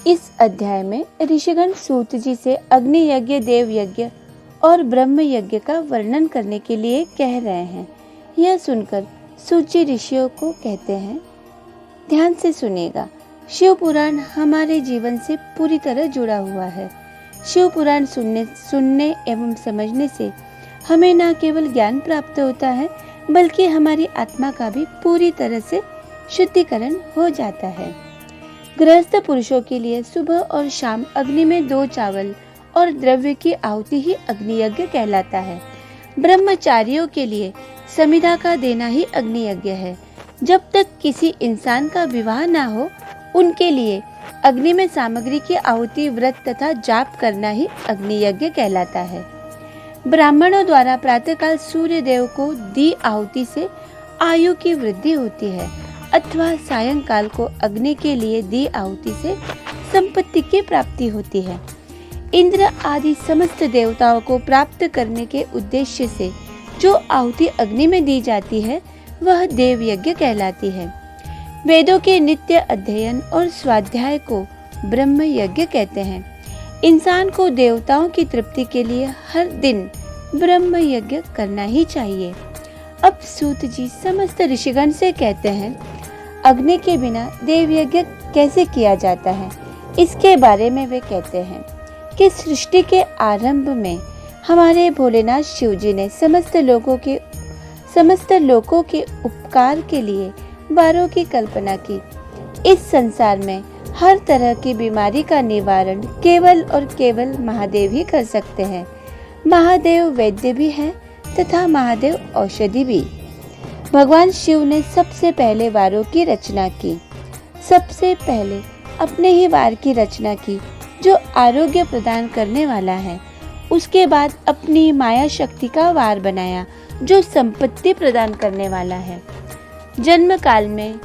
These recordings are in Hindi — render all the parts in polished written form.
इस अध्याय में ऋषिगण सूत जी से अग्नि यज्ञ, देव यज्ञ और ब्रह्म यज्ञ का वर्णन करने के लिए कह रहे हैं। यह सुनकर सूत जी ऋषियों को कहते हैं, ध्यान से सुनिएगा। शिव पुराण हमारे जीवन से पूरी तरह जुड़ा हुआ है। शिव पुराण सुनने एवं समझने से हमें न केवल ज्ञान प्राप्त होता है, बल्कि हमारी आत्मा का भी पूरी तरह से शुद्धिकरण हो जाता है। गृहस्थ पुरुषों के लिए सुबह और शाम अग्नि में 2 चावल और द्रव्य की आहुति ही अग्नि यज्ञ कहलाता है। ब्रह्मचारियों के लिए समिधा का देना ही अग्नि यज्ञ है। जब तक किसी इंसान का विवाह ना हो, उनके लिए अग्नि में सामग्री की आहुति, व्रत तथा जाप करना ही अग्नि यज्ञ कहलाता है। ब्राह्मणों द्वारा प्रातःकाल सूर्य देव को दी आहुति से आयु की वृद्धि होती है, अथवा सायंकाल को अग्नि के लिए दी आहुति से संपत्ति की प्राप्ति होती है। इंद्र आदि समस्त देवताओं को प्राप्त करने के उद्देश्य से जो आहुति अग्नि में दी जाती है, वह देव यज्ञ कहलाती है। वेदों के नित्य अध्ययन और स्वाध्याय को ब्रह्म यज्ञ कहते हैं। इंसान को देवताओं की तृप्ति के लिए हर दिन ब्रह्म यज्ञ करना ही चाहिए। अब सूत जी समस्त ऋषिगण से कहते हैं, अग्नि के बिना देव यज्ञ कैसे किया जाता है। इसके बारे में वे कहते हैं कि सृष्टि के आरंभ में हमारे भोलेनाथ शिव जी ने समस्त लोगों के उपकार के लिए वारों की कल्पना की। इस संसार में हर तरह की बीमारी का निवारण केवल और केवल महादेव ही कर सकते हैं। महादेव वैद्य भी हैं तथा महादेव औषधि भी। भगवान शिव ने सबसे पहले वारों की रचना की। सबसे पहले अपने ही वार की रचना की, जो आरोग्य प्रदान करने वाला है। उसके बाद अपनी माया शक्ति का वार बनाया, जो संपत्ति प्रदान करने वाला है। जन्म काल में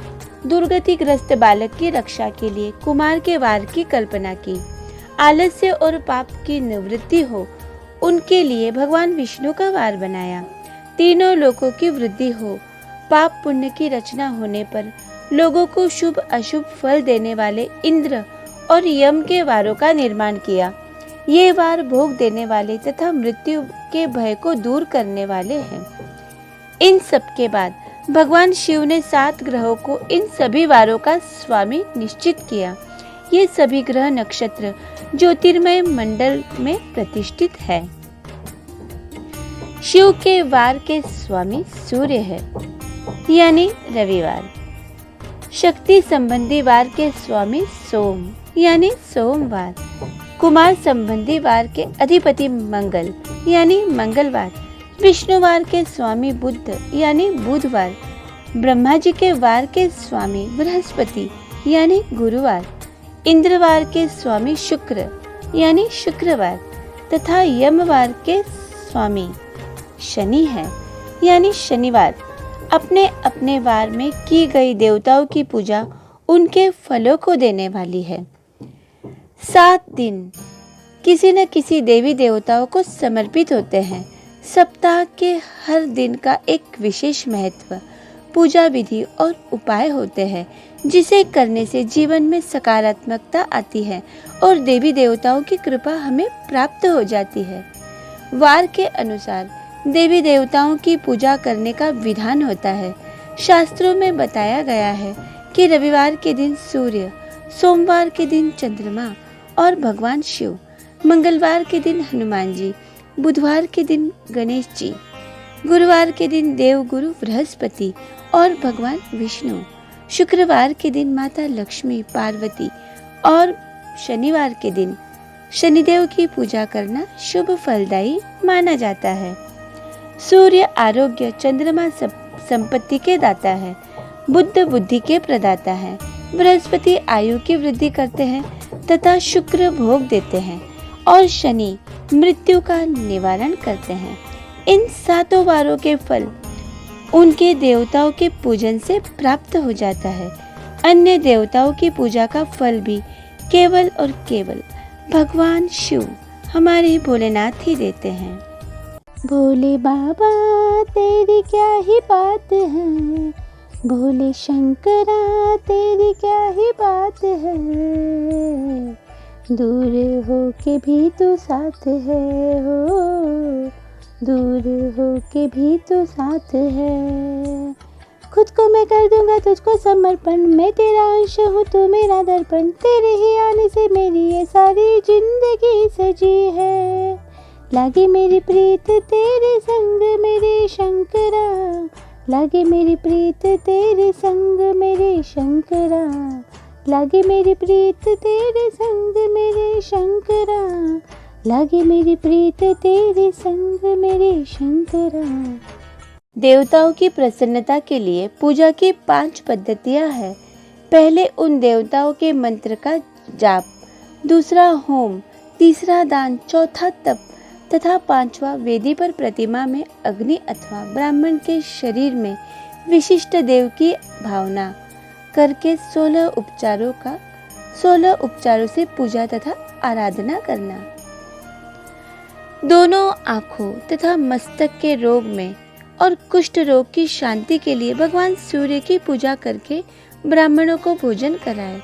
दुर्गतिग्रस्त बालक की रक्षा के लिए कुमार के वार की कल्पना की। आलस्य और पाप की निवृत्ति हो, उनके लिए भगवान विष्णु का वार बनाया। तीनों लोकों की वृद्धि हो, पाप पुण्य की रचना होने पर लोगों को शुभ अशुभ फल देने वाले इंद्र और यम के वारों का निर्माण किया। ये वार भोग देने वाले तथा मृत्यु के भय को दूर करने वाले हैं। इन सब के बाद भगवान शिव ने 7 ग्रहों को इन सभी वारों का स्वामी निश्चित किया। ये सभी ग्रह नक्षत्र ज्योतिर्मय मंडल में प्रतिष्ठित है। शिव के वार के स्वामी सूर्य है, यानी रविवार। शक्ति संबंधी वार के स्वामी सोम, यानी सोमवार। कुमार संबंधी वार के अधिपति मंगल, यानी मंगलवार। विष्णुवार के स्वामी बुध, यानी बुधवार। ब्रह्मा जी के वार के स्वामी बृहस्पति, यानी गुरुवार। इंद्रवार के स्वामी शुक्र, यानी शुक्रवार। तथा यमवार के स्वामी शनि है, यानी शनिवार। अपने अपने वार में की गई देवताओं की पूजा उनके फलों को देने वाली है। 7 दिन किसी न किसी देवी देवताओं को समर्पित होते हैं। सप्ताह के हर दिन का एक विशेष महत्व, पूजा विधि और उपाय होते हैं, जिसे करने से जीवन में सकारात्मकता आती है और देवी देवताओं की कृपा हमें प्राप्त हो जाती है। वार के अनुसार देवी देवताओं की पूजा करने का विधान होता है। शास्त्रों में बताया गया है कि रविवार के दिन सूर्य, सोमवार के दिन चंद्रमा और भगवान शिव, मंगलवार के दिन हनुमान जी, बुधवार के दिन गणेश जी, गुरुवार के दिन देवगुरु बृहस्पति और भगवान विष्णु, शुक्रवार के दिन माता लक्ष्मी पार्वती और शनिवार के दिन शनिदेव की पूजा करना शुभ फलदायी माना जाता है। सूर्य आरोग्य, चंद्रमा संपत्ति के दाता है, बुध बुद्धि के प्रदाता है, बृहस्पति आयु की वृद्धि करते हैं तथा शुक्र भोग देते हैं और शनि मृत्यु का निवारण करते हैं। इन 7 वारों के फल उनके देवताओं के पूजन से प्राप्त हो जाता है। अन्य देवताओं की पूजा का फल भी केवल और केवल भगवान शिव, हमारे भोलेनाथ ही देते हैं। भोले बाबा तेरी क्या ही बात है, भोले शंकरा तेरी क्या ही बात है। दूर हो के भी तू साथ है हो, दूर हो के भी तू साथ है। खुद को मैं कर दूंगा तुझको समर्पण, मैं तेरा अंश हूँ तू मेरा दर्पण, तेरे ही आने से मेरी ये सारी जिंदगी सजी है। लागे मेरी प्रीत तेरे संग मेरे शंकरा, लागे मेरी प्रीत तेरे संग मेरे शंकरा, लागे मेरी प्रीत तेरे संग मेरे शंकरा, लागे मेरी प्रीत तेरे संग मेरे शंकरा। देवताओं की प्रसन्नता के लिए पूजा की 5 पद्धतियां हैं। पहले उन देवताओं के मंत्र का जाप, दूसरा होम, तीसरा दान, चौथा तप तथा 5वां वेदी पर प्रतिमा में अग्नि अथवा ब्राह्मण के शरीर में विशिष्ट देव की भावना करके 16 उपचारों से पूजा तथा आराधना करना। दोनों आँखों तथा मस्तक के रोग में और कुष्ठ रोग की शांति के लिए भगवान सूर्य की पूजा करके ब्राह्मणों को भोजन कराए।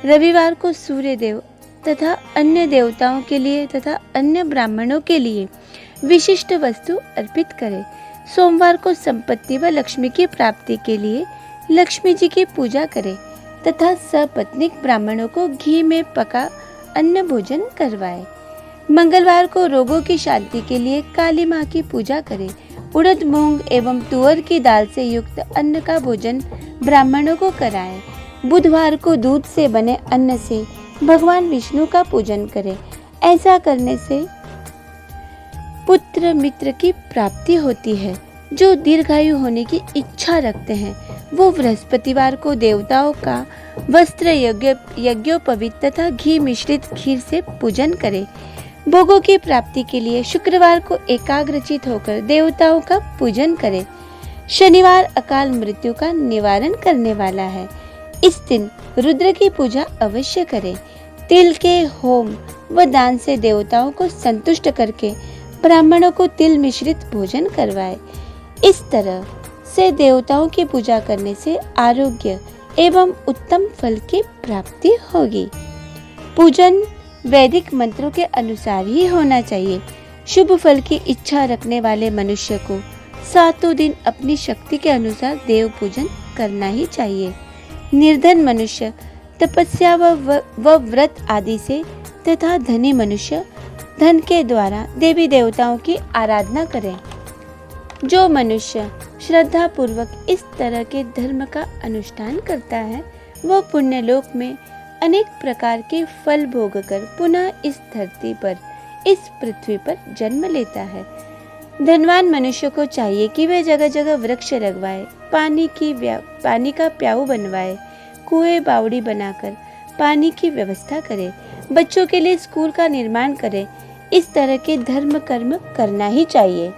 रविवार को सूर्य देव तथा अन्य देवताओं के लिए तथा अन्य ब्राह्मणों के लिए विशिष्ट वस्तु अर्पित करें। सोमवार को संपत्ति व लक्ष्मी की प्राप्ति के लिए लक्ष्मी जी की पूजा करें तथा सपत्नीक ब्राह्मणों को घी में पका अन्न भोजन करवाए। मंगलवार को रोगों की शांति के लिए काली माँ की पूजा करें। उड़द, मूंग एवं तुअर की दाल से युक्त अन्न का भोजन ब्राह्मणों को कराएं। बुधवार को दूध से बने अन्न से भगवान विष्णु का पूजन करें। ऐसा करने से पुत्र मित्र की प्राप्ति होती है। जो दीर्घायु होने की इच्छा रखते हैं वो बृहस्पतिवार को देवताओं का वस्त्र यज्ञोपवीत तथा घी मिश्रित खीर से पूजन करें। भोगों की प्राप्ति के लिए शुक्रवार को एकाग्रचित होकर देवताओं का पूजन करें। शनिवार अकाल मृत्यु का निवारण करने वाला है। इस दिन रुद्र की पूजा अवश्य करें। तिल के होम व दान से देवताओं को संतुष्ट करके ब्राह्मणों को तिल मिश्रित भोजन करवाए। इस तरह से देवताओं की पूजा करने से आरोग्य एवं उत्तम फल की प्राप्ति होगी। पूजन वैदिक मंत्रों के अनुसार ही होना चाहिए। शुभ फल की इच्छा रखने वाले मनुष्य को 7 दिन अपनी शक्ति के अनुसार देव पूजन करना ही चाहिए। निर्धन मनुष्य तपस्या व व्रत आदि से तथा धनी मनुष्य धन के द्वारा देवी देवताओं की आराधना करें। जो मनुष्य श्रद्धा पूर्वक इस तरह के धर्म का अनुष्ठान करता है वह पुण्यलोक में अनेक प्रकार के फल भोग कर पुनः इस धरती पर, इस पृथ्वी पर जन्म लेता है। धनवान मनुष्य को चाहिए कि वह जगह जगह वृक्ष लगवाए, पानी का प्याऊ बनवाए, कुएं बावड़ी बनाकर पानी की व्यवस्था करे, बच्चों के लिए स्कूल का निर्माण करे। इस तरह के धर्म कर्म करना ही चाहिए।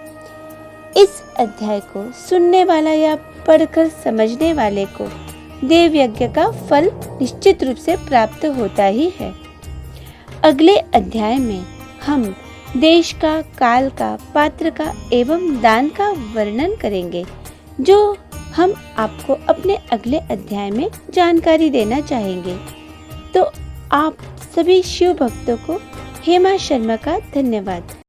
इस अध्याय को सुनने वाला या पढ़कर समझने वाले को देव यज्ञ का फल निश्चित रूप से प्राप्त होता ही है। अगले अध्याय में हम देश का, काल का, पात्र का एवं दान का वर्णन करेंगे, जो हम आपको अपने अगले अध्याय में जानकारी देना चाहेंगे। तो आप सभी शिव भक्तों को हेमा शर्मा का धन्यवाद।